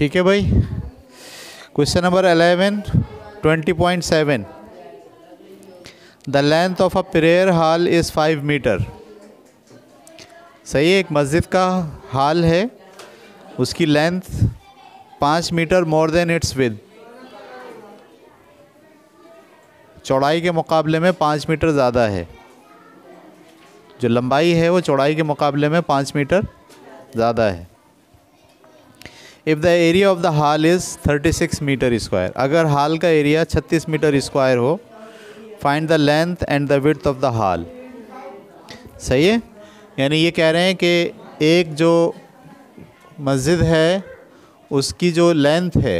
ठीक है भाई। Question number 11 20.7 the length of a prayer hall is 5 meter. सही है, एक मस्जिद का हॉल है, उसकी length 5 meter more than its width, चौड़ाई के मुकाबले में 5 मीटर ज़्यादा है। जो लंबाई है वो चौड़ाई के मुकाबले में 5 मीटर ज़्यादा है। If the area of the hall is 36 meter square, अगर हॉल का एरिया 36 मीटर स्क्वायर हो, find the length and the width of the hall. सही है, यानी ये कह रहे हैं कि एक जो मस्जिद है उसकी जो लेंथ है,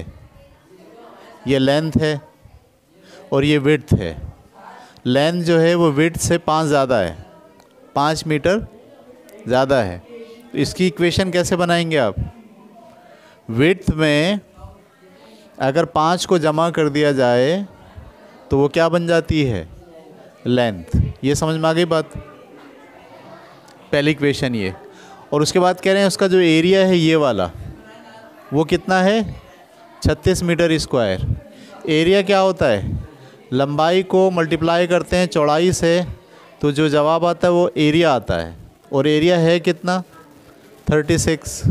ये लेंथ है और ये विड्थ है। लेंथ जो है वो विड्थ से 5 ज़्यादा है, 5 मीटर ज़्यादा है। तो इसकी इक्वेशन कैसे बनाएंगे आप? विड्थ में अगर 5 को जमा कर दिया जाए तो वो क्या बन जाती है? लेंथ। ये समझ में आ गई बात? पहली इक्वेशन ये। और उसके बाद कह रहे हैं उसका जो एरिया है ये वाला, वो कितना है? 36 मीटर स्क्वायर। एरिया क्या होता है? लंबाई को मल्टीप्लाई करते हैं चौड़ाई से, तो जो जवाब आता है वो एरिया आता है। और एरिया है कितना? 36।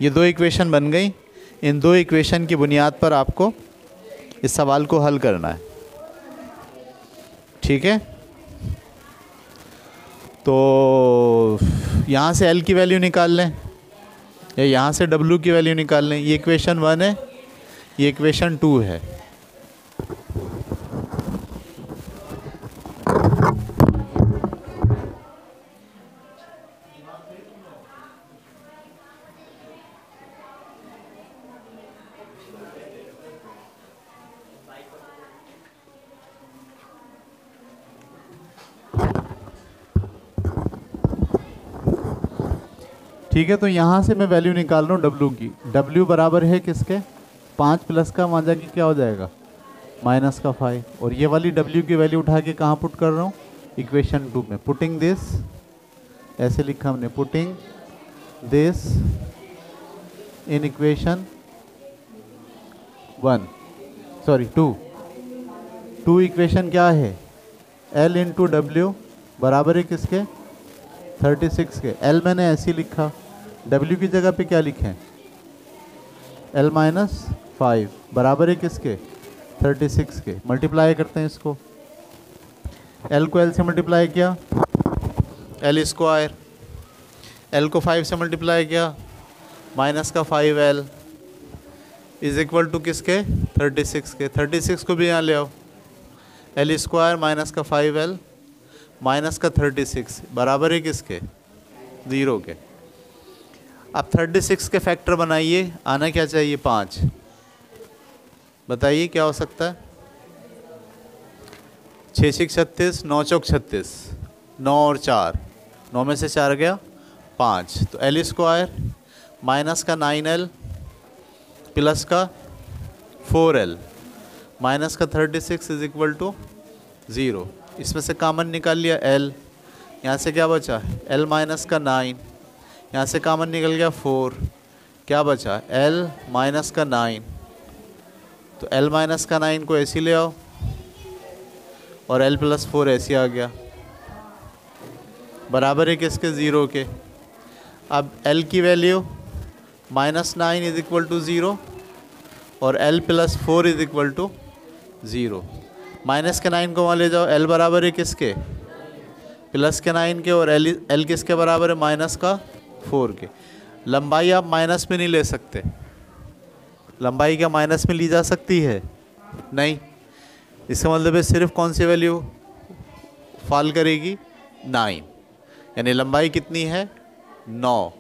ये दो इक्वेशन बन गई। इन दो इक्वेशन की बुनियाद पर आपको इस सवाल को हल करना है। ठीक है, तो यहाँ से L की वैल्यू निकाल लें या यहाँ से W की वैल्यू निकाल लें। ये इक्वेशन 1 है, ये इक्वेशन 2 है। ठीक है, तो यहाँ से मैं वैल्यू निकाल रहा हूँ W की। W बराबर है किसके? 5 प्लस का वहाँ जाके क्या हो जाएगा? माइनस का 5। और ये वाली W की वैल्यू उठा के कहाँ पुट कर रहा हूँ? इक्वेशन 2 में। पुटिंग दिस, ऐसे लिखा हमने, putting this in equation 1, sorry 2 equation क्या है? L इंटू W बराबर है किसके? 36 के। L मैंने ऐसे ही लिखा, W की जगह पे क्या लिखें? L माइनस 5 बराबर है किसके? 36 के। मल्टीप्लाई करते हैं इसको, L को L से मल्टीप्लाई किया L स्क्वायर, L को 5 से मल्टीप्लाई किया माइनस का 5L इज इक्वल टू किसके? 36 के। 36 को भी यहाँ ले आओ, L स्क्वायर माइनस का 5L माइनस का 36 बराबर है किसके? 0 के। अब 36 के फैक्टर बनाइए, आना क्या चाहिए? 5। बताइए क्या हो सकता है? 6 6 36, 9 चौक 36, 9 और 4, 9 में से 4 गया 5। तो L स्क्वायर माइनस का 9L प्लस का 4L माइनस का 36 इज इक्वल टू 0। इसमें से कॉमन निकाल लिया L, यहाँ से क्या बचा? L माइनस का 9, यहाँ से कॉमन निकल गया 4, क्या बचा? L माइनस का 9। तो L माइनस का 9 को ऐसे ले आओ और L प्लस 4 ऐसे आ गया, बराबर है किसके? 0 के। अब L की value minus 9 is equal to 0 और L plus 4 is equal to 0। Minus के 9 को वहाँ ले जाओ, L बराबर है किसके? प्लस के 9 के। और L किसके बराबर है? माइनस का 4 के। लंबाई आप माइनस में नहीं ले सकते। लंबाई क्या माइनस में ली जा सकती है? नहीं। इसका मतलब है सिर्फ कौन सी वैल्यू फॉल करेगी? 9। यानी लंबाई कितनी है? 9।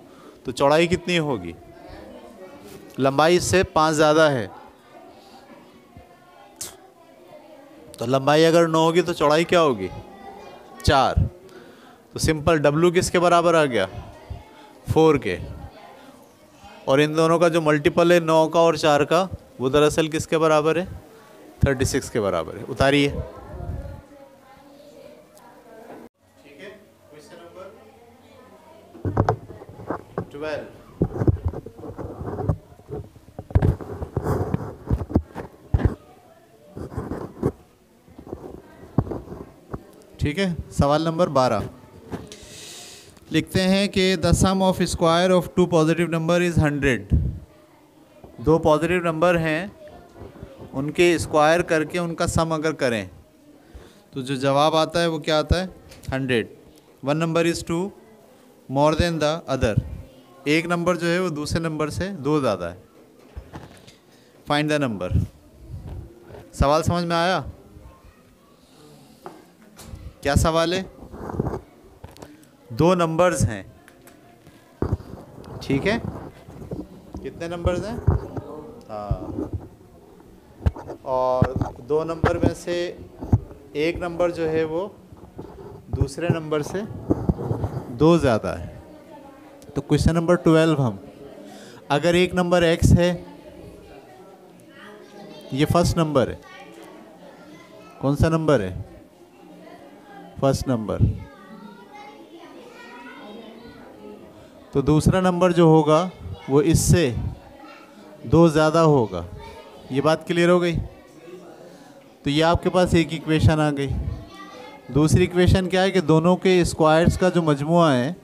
तो चौड़ाई कितनी होगी? लंबाई इससे 5 ज़्यादा है, तो लंबाई अगर 9 होगी तो चौड़ाई क्या होगी? 4। तो सिंपल W किसके बराबर आ गया? 4 के। और इन दोनों का जो मल्टीपल है 9 का और 4 का, वो दरअसल किसके बराबर है? 36 के बराबर है। उतारिए। ठीक है, क्वेश्चन नंबर 12 ठीक है। सवाल नंबर 12 लिखते हैं कि the sum of square of two positive number is 100। दो पॉजिटिव नंबर हैं, उनके स्क्वायर करके उनका सम अगर करें तो जो जवाब आता है वो क्या आता है? 100। One number is 2 more than the other. एक नंबर जो है वो दूसरे नंबर से 2 ज़्यादा है। Find the number. सवाल समझ में आया? क्या सवाल है? दो नंबर्स हैं, ठीक है। कितने नंबर्स हैं? हाँ, और दो नंबर में से एक नंबर जो है वो दूसरे नंबर से 2 ज़्यादा है। तो क्वेश्चन नंबर 12 हम, अगर एक नंबर x है, ये फर्स्ट नंबर है। कौन सा नंबर है? First number. तो दूसरा नंबर जो होगा वो इससे 2 ज़्यादा होगा। ये बात क्लियर हो गई? तो ये आपके पास एक इक्वेशन आ गई। दूसरी इक्वेशन क्या है कि दोनों के स्क्वायर्स का जो मजमुआ है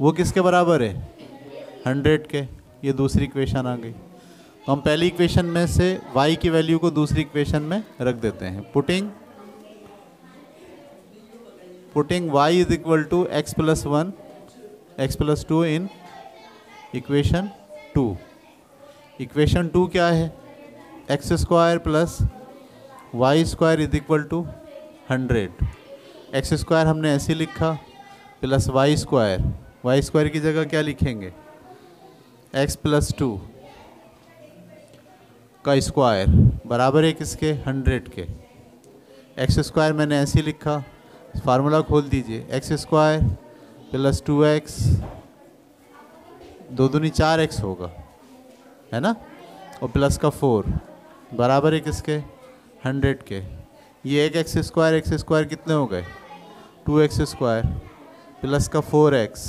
वो किसके बराबर है? 100 के। ये दूसरी इक्वेशन आ गई। तो हम पहली इक्वेशन में से y की वैल्यू को दूसरी इक्वेशन में रख देते हैं। Putting y is equal to x plus 1 x plus 2 in equation 2। Equation 2 क्या है? X square plus Y square is equal to 100। X square हमने ऐसे लिखा प्लस वाई स्क्वायर की जगह क्या लिखेंगे? x प्लस 2 का स्क्वायर बराबर है किसके? 100 के। एक्स स्क्वायर मैंने ऐसे लिखा, फार्मूला खोल दीजिए। एक्स स्क्वायर प्लस 2x 2 दूनी 4x होगा, है ना, और प्लस का 4 बराबर है किसके? 100 के। ये एक एक्स स्क्वायर कितने हो गए? 2x स्क्वायर प्लस का 4x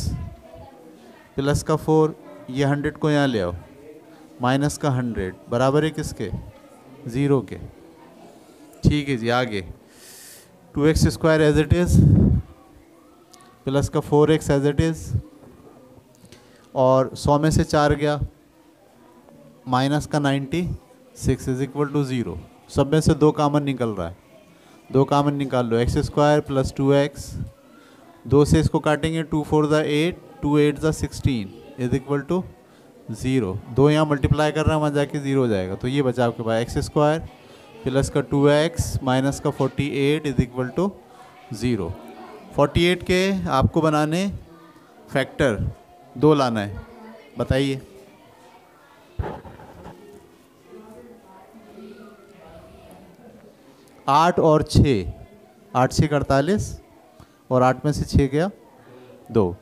प्लस का 4, ये 100 को यहाँ ले आओ, माइनस का 100 बराबर है किसके? 0 के। ठीक है जी, आगे 2x square as it is plus का 4x एज इट इज़, और 100 में से 4 गया, माइनस का 96 इज इक्वल टू 0। सब में से 2 कॉमन निकल रहा है, 2 कॉमन निकाल लो। एक्स स्क्वायर प्लस 2x, 2 से इसको काटेंगे, 2 4 ज़ा 8, 2 8 ज़ा 16 इज इक्वल टू 0। 2 यहाँ मल्टीप्लाई कर रहा है, वहाँ जाके 0 हो जाएगा। तो ये बचा आपके पास एक्स स्क्वायर प्लस का 2x माइनस का 48 इज इक्वल टू 0। 48 के आपको बनाने फैक्टर 2 लाना है, बताइए। आठ और 6, 8 6 48, और 8 में से 6 गया 2।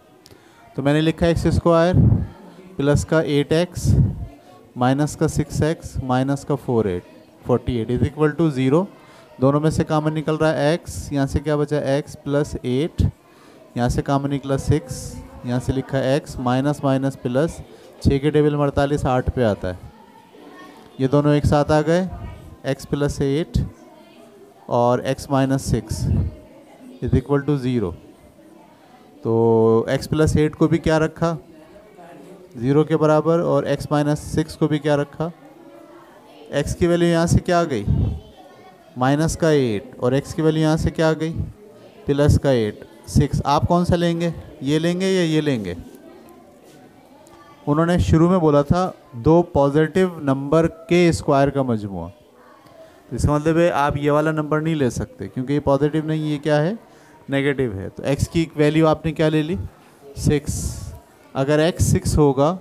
तो मैंने लिखा एक्स स्क्वायर प्लस का 8x माइनस का 6x माइनस का 48 इज इक्वल टू 0। दोनों में से कॉमन निकल रहा है x, यहाँ से क्या बचा? x प्लस 8, यहाँ से कॉमन निकला 6, यहाँ से लिखा x माइनस माइनस प्लस, 6 के टेबल में 48 8 पे आता है। ये दोनों एक साथ आ गए, x प्लस 8 और x minus 6 is equal to 0। तो x प्लस 8 को भी क्या रखा? 0 के बराबर, और x माइनस 6 को भी क्या रखा? x की वैल्यू यहाँ से क्या आ गई? माइनस का 8, और x की वैल्यू यहाँ से क्या आ गई? प्लस का 8 6। आप कौन सा लेंगे? ये लेंगे या ये लेंगे? उन्होंने शुरू में बोला था 2 पॉजिटिव नंबर के स्क्वायर का मजमुआ। इसका मतलब है आप ये वाला नंबर नहीं ले सकते, क्योंकि ये पॉजिटिव नहीं, ये क्या है? नेगेटिव है। तो x की वैल्यू आपने क्या ले ली? 6। अगर x 6 होगा,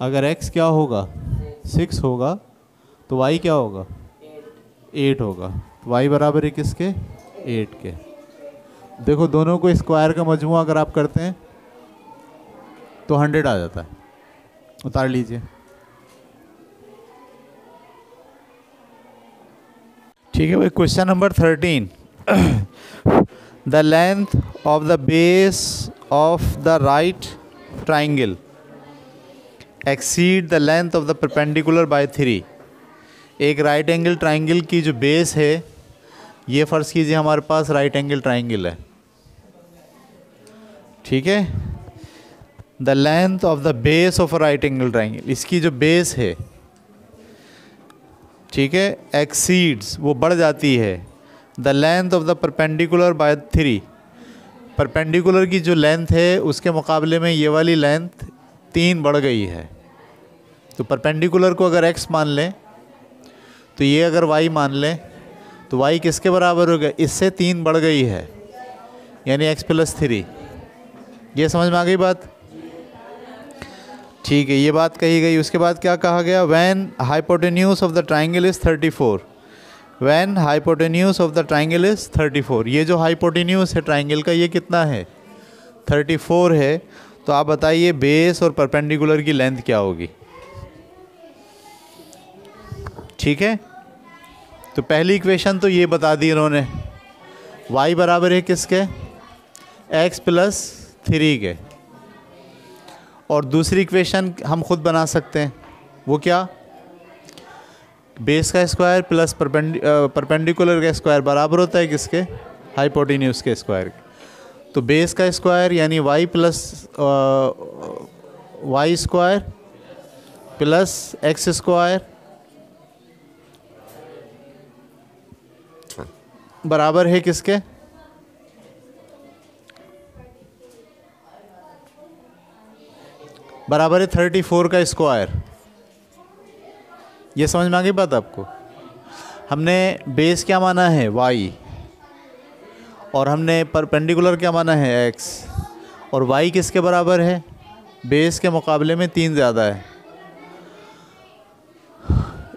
अगर x क्या होगा? 6 होगा, तो y क्या होगा? 8 होगा। तो y बराबर है किसके? 8 के। देखो दोनों को स्क्वायर का मजमुआ अगर आप करते हैं तो 100 आ जाता है। उतार लीजिए। ठीक है भाई। Question number 13, the length of the base of the right triangle exceed the length of the perpendicular by 3। एक राइट एंगल ट्राइंगल की जो बेस है ये फ़र्ज़ कीजिए हमारे पास राइट एंगल ट्राइंगल है, ठीक है। The length of the base of right angle triangle, इसकी जो बेस है, ठीक है, एक्सीड्स, वो बढ़ जाती है the length of the perpendicular by 3। Perpendicular की जो लेंथ है उसके मुकाबले में ये वाली लेंथ 3 बढ़ गई है। तो परपेंडिकुलर को अगर x मान लें तो ये अगर y मान लें तो y किसके बराबर हो गया, इससे 3 बढ़ गई है, यानी x + 3। ये समझ में आ गई बात, ठीक है। ये बात कही गई। उसके बाद क्या कहा गया, when hypotenuse of the triangle is 34, when hypotenuse of the triangle is 34। ये जो हाइपोटेन्यूज है ट्राइंगल का ये कितना है, 34 है। तो आप बताइए बेस और परपेंडिकुलर की लेंथ क्या होगी, ठीक है। तो पहली इक्वेशन तो ये बता दी इन्होंने, y बराबर है किसके, x + 3 के। और दूसरी इक्वेशन हम खुद बना सकते हैं, वो क्या, बेस का स्क्वायर प्लस परपेंडिकुलर का स्क्वायर बराबर होता है किसके, हाइपोटेन्यूज के स्क्वायर के। तो बेस का स्क्वायर यानी y + y square plus x square बराबर है किसके, बराबर है 34 का स्क्वायर। ये समझ में आ गई बात आपको। हमने बेस क्या माना है, y, और हमने परपेंडिकुलर क्या माना है, x, और y किसके बराबर है, बेस के मुकाबले में 3 ज़्यादा है।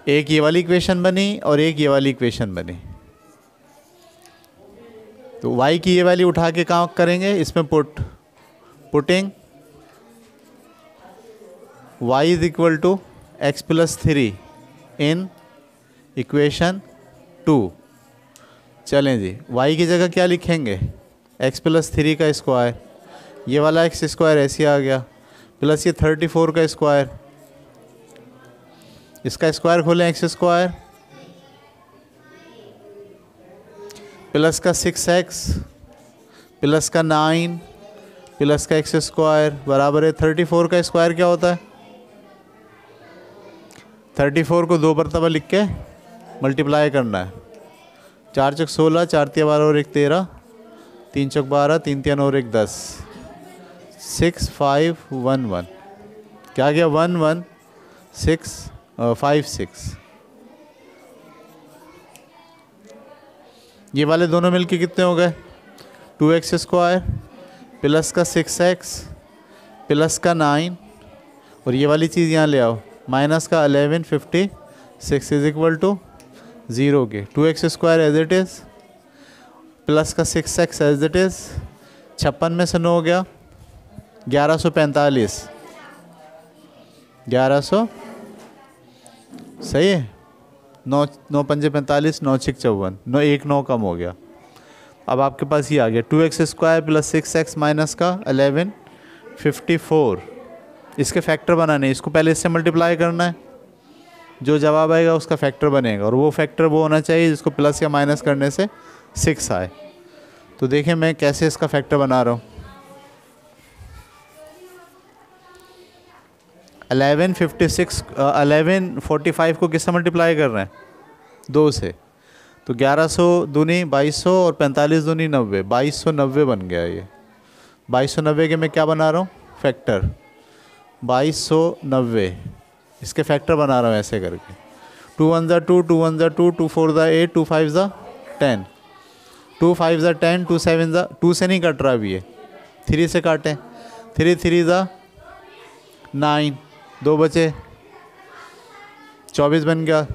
एक ये वाली इक्वेशन बनी और एक ये वाली इक्वेशन बनी। तो y की ये वैल्यू उठा के कहाँ करेंगे, इसमें पुटिंग y = x + 3 इन इक्वेशन 2। चलें जी, y की जगह क्या लिखेंगे, x + 3 का स्क्वायर, ये वाला x स्क्वायर ऐसे आ गया, प्लस ये 34 का स्क्वायर, इसका स्क्वायर खोलें, x स्क्वायर प्लस का 6x प्लस का 9 प्लस का x स्क्वायर बराबर है 34 का स्क्वायर क्या होता है, 34 को 2 मरतबा लिख के मल्टीप्लाई करना है। 4 चौक 16, 4 तिया 12 और 1 13, 3 चौक 12, 3 तिया 9 और 1 10, 6 5 1 1, क्या गया 1 1 6 5 6। ये वाले दोनों मिलके कितने हो गए, 2x स्क्वायर प्लस का 6x प्लस का 9, और ये वाली चीज़ यहाँ ले आओ, माइनस का 11 56 इज इक्वल टू 0 के 2x square as it is plus का 6x एज इट इज़, 56 में से 9 हो गया 1145, 1100 सही है, 9 9 पंजे 45, 9 6 54, 9 1 9 कम हो गया। अब आपके पास ये आ गया 2x square plus 6x minus का 11 54। इसके फैक्टर बनाने हैं, इसको पहले इससे मल्टीप्लाई करना है, जो जवाब आएगा उसका फैक्टर बनेगा, और वो फैक्टर वो होना चाहिए जिसको प्लस या माइनस करने से 6 आए। तो देखें मैं कैसे इसका फैक्टर बना रहा हूँ। 1145 को किससे मल्टीप्लाई कर रहे हैं, 2 से, तो 1100 दूनी 2200 और 45 दूनी 90, 2290 बन गया ये। 2290 के मैं क्या बना रहा हूँ, फैक्टर 2290, इसके फैक्टर बना रहा हूँ ऐसे करके, 2 1 2, 2 1 2, 2 4 8, 2 5 10, 2 5 10, 2 7 2 से नहीं कट रहा अभी ये, 3 से काटें, 3 3 9, 2 बचे 24 बन गया,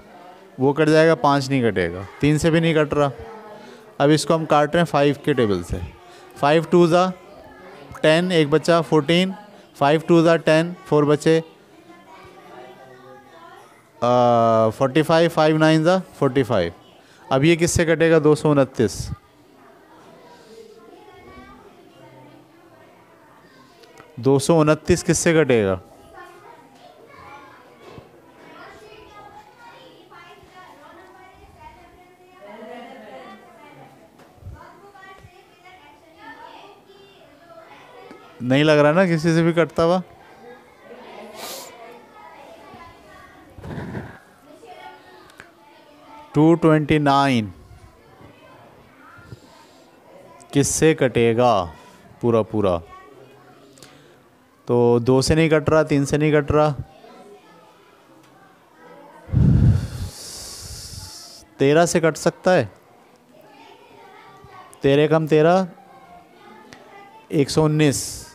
वो कट जाएगा, 5 नहीं कटेगा, 3 से भी नहीं कट रहा। अब इसको हम काट रहे हैं 5 के टेबल से, 5 2 10, एक बचा 14, 5 2 10, 4 बचे 45, 5 9 45। अब ये किससे कटेगा, 229, 229 किससे कटेगा, नहीं लग रहा ना किसी से भी कटता हुआ। $229 किससे कटेगा पूरा पूरा? तो 2 से नहीं कट रहा, 3 से नहीं कट रहा, 13 से कट सकता है। 13 कम 13 119।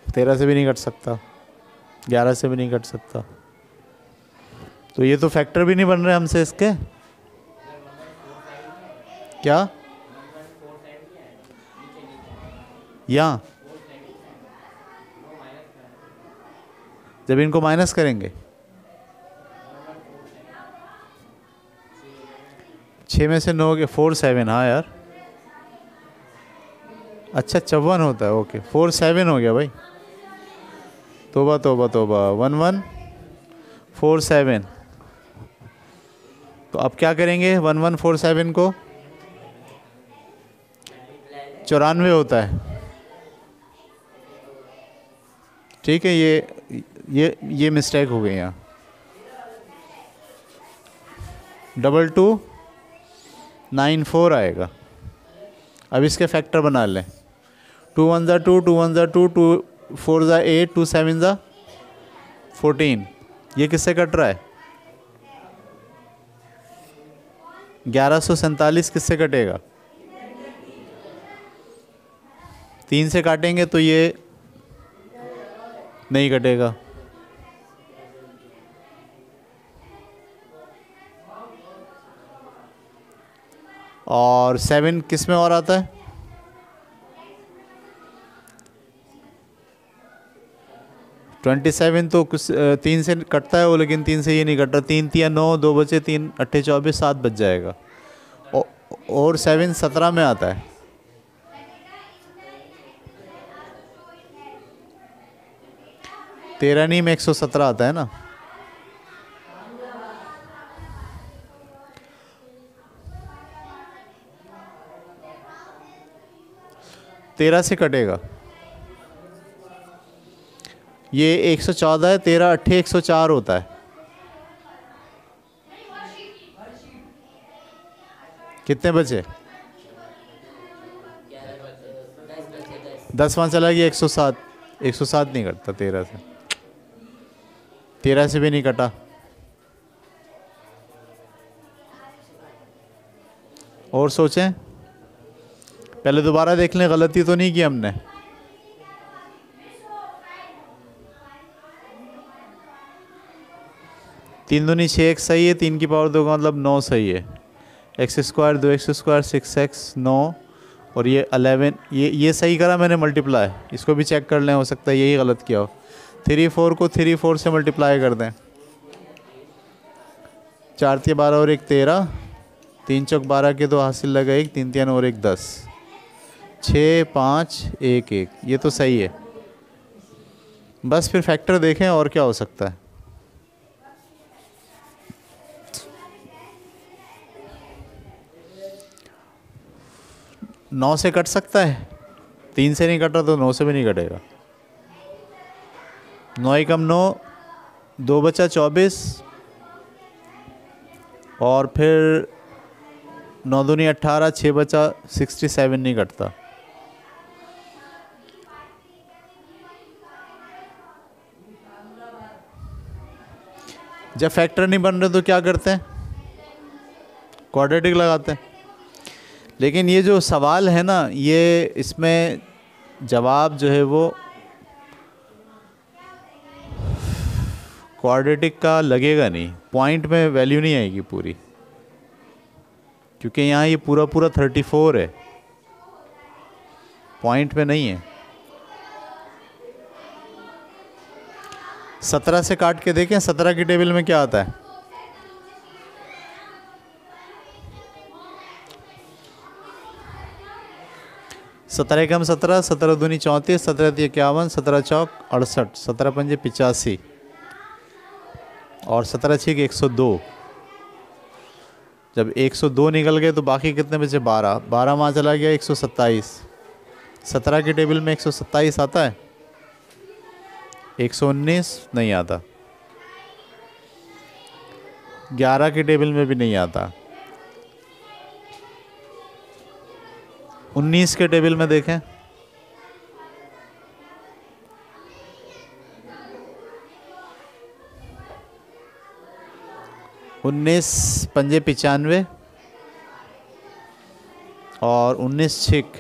13 से भी नहीं कट सकता, 11 से भी नहीं कट सकता। तो ये तो फैक्टर भी नहीं बन रहे हमसे इसके। क्या यहाँ जब इनको माइनस करेंगे 6 में से 9 के 47। हाँ यार, अच्छा 54 होता है। ओके 47 हो गया भाई। तोबा तोबा तोबा 1147। तो अब क्या करेंगे? 1147 को 94 होता है। ठीक है, ये मिस्टेक हो गई यहाँ। 2294 आएगा। अब इसके फैक्टर बना लें। 2 1 ज़ा 2, 2 1 ज़ा 2, 2 4 ज़ा 8, 2 7 ज़ा 14। ये किससे कट रहा है? 1147 किससे कटेगा? 3 से काटेंगे तो ये नहीं कटेगा। और 7 किस में और आता है? 27 तो कुछ 3 से कटता है वो, लेकिन 3 से ये नहीं कटता। 3 3 9, 2 बचे 3 8 24, 7 बच जाएगा। और 7 17 में आता है। तेरह नहीं में 117 आता है ना। तेरह से कटेगा। ये 114 है। 13 8 104 होता है। कितने बचे? 10 वहाँ चला गया। 107। 107 नहीं कटता 13 से। 13 से भी नहीं कटा। और सोचें, पहले दोबारा देख लें, गलती तो नहीं की हमने। तीन दूनी 6 x सही है। 3 की पावर 2 का मतलब 9 सही है। x square 2x square 6x 9 और ये 11। ये सही करा मैंने मल्टीप्लाई। इसको भी चेक कर लें, हो सकता है यही गलत किया हो। 3 4 को 3 4 से मल्टीप्लाई कर दें। 4 3 12 और 1 13, 3 चौक 12 के 2 हासिल लगा 1, 3 3 और 1 10, 6 5 1 1। ये तो सही है। बस फिर फैक्टर देखें और क्या हो सकता है। नौ से कट सकता है। 3 से नहीं कटा तो 9 से भी नहीं कटेगा। 9 एकम 9, 2 बचा 24 और फिर 9 दूनी 18, 6 बचा 67 नहीं कटता। जब फैक्टर नहीं बन रहे तो क्या करते हैं? क्वाड्रेटिक लगाते हैं। लेकिन ये जो सवाल है ना, ये इसमें जवाब जो है वो क्वाड्रेटिक का लगेगा नहीं। पॉइंट में वैल्यू नहीं आएगी पूरी, क्योंकि यहाँ ये पूरा पूरा 34 है, पॉइंट में नहीं है। 17 से काट के देखें। 17 की टेबल में क्या आता है? 17 एकम 17, 17 दूनी 34, 17 3 51, 17 चौक 68, 17 पंजे 85 और 17 6 102। जब 102 निकल गए तो बाकी कितने बचे? 12। 12 वहाँ चला गया 127, 17 के टेबल में 127 आता है, 119 नहीं आता, 11 के टेबल में भी नहीं आता, 19 के टेबल में देखें, उन्नीस पंजे 95 और 19 छिक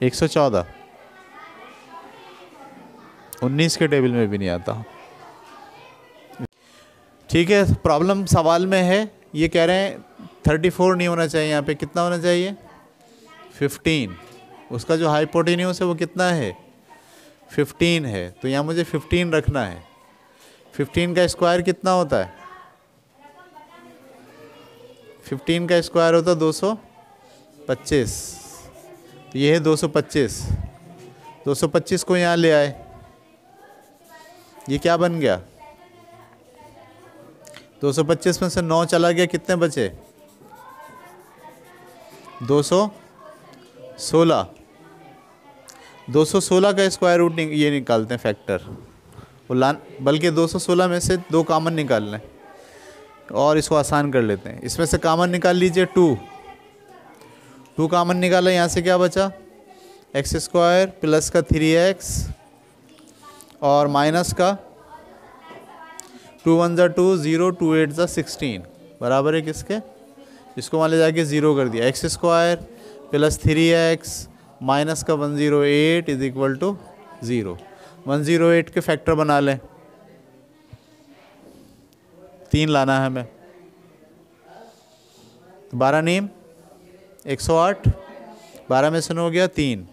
114, 19 के टेबल में भी नहीं आता। ठीक है, प्रॉब्लम सवाल में है, ये कह रहे हैं 34 नहीं होना चाहिए, यहाँ पे कितना होना चाहिए 15। उसका जो हाइपोटेन्यूस है वो कितना है 15 है, तो यहाँ मुझे 15 रखना है। 15 का स्क्वायर कितना होता है, 15 का स्क्वायर होता है 225, तो ये है 225। 225 को यहाँ ले आए, ये क्या बन गया 225 में से 9 चला गया, कितने बचे 216। 216 का स्क्वायर रूट ये निकालते हैं फैक्टर, बल्कि 216 में से 2 कॉमन निकाल लें और इसको आसान कर लेते हैं। इसमें से कॉमन निकाल लीजिए 2 कॉमन निकाला, यहाँ से क्या बचा एक्स स्क्वायर प्लस का 3x और माइनस का 2 1 2 0 2 8 16 बराबर है किसके, इसको मान ले जाके 0 कर दिया। X square plus 3x minus का 108 इज इक्वल टू 0। 108 के फैक्टर बना लें, 3 लाना है हमें, 12 नीम 108, 12 में से 9 हो गया 3,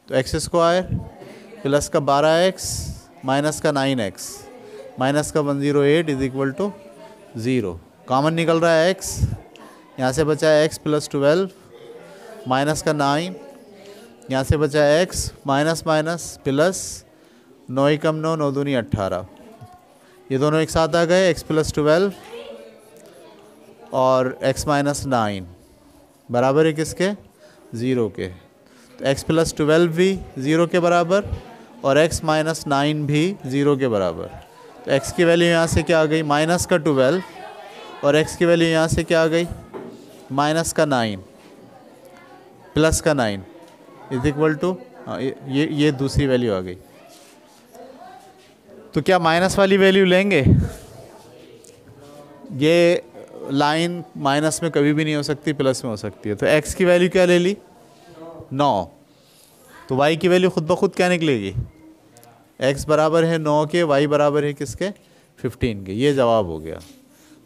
तो एक्स स्क्वायर प्लस का 12x माइनस का 9x माइनस का 108 इज इक्वल टू 0। कॉमन निकल रहा है x, यहाँ से बचा है x प्लस 12 माइनस का 9, यहाँ से बचा है x माइनस माइनस प्लस 9 कम 9 9 दूनी 18, ये दोनों एक साथ आ गए, x प्लस 12 और x माइनस 9 बराबर है किसके 0 के, तो x प्लस 12 भी 0 के बराबर और x माइनस 9 भी 0 के बराबर। तो x की वैल्यू यहाँ से क्या आ गई माइनस का 12 और x की वैल्यू यहाँ से क्या आ गई माइनस का 9 प्लस का 9 इज इक्वल टू, ये दूसरी वैल्यू आ गई। तो क्या माइनस वाली वैल्यू लेंगे, ये लाइन माइनस में कभी भी नहीं हो सकती, प्लस में हो सकती है। तो x की वैल्यू क्या ले ली 9, तो y की वैल्यू खुद ब खुद क्या निकलेगी, x बराबर है 9 के, y बराबर है किसके 15 के, ये जवाब हो गया।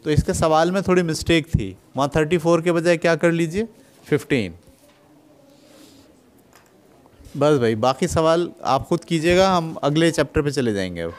तो इसके सवाल में थोड़ी मिस्टेक थी, वहाँ 34 के बजाय क्या कर लीजिए 15। बस भाई, बाकी सवाल आप खुद कीजिएगा, हम अगले चैप्टर पे चले जाएंगे अब।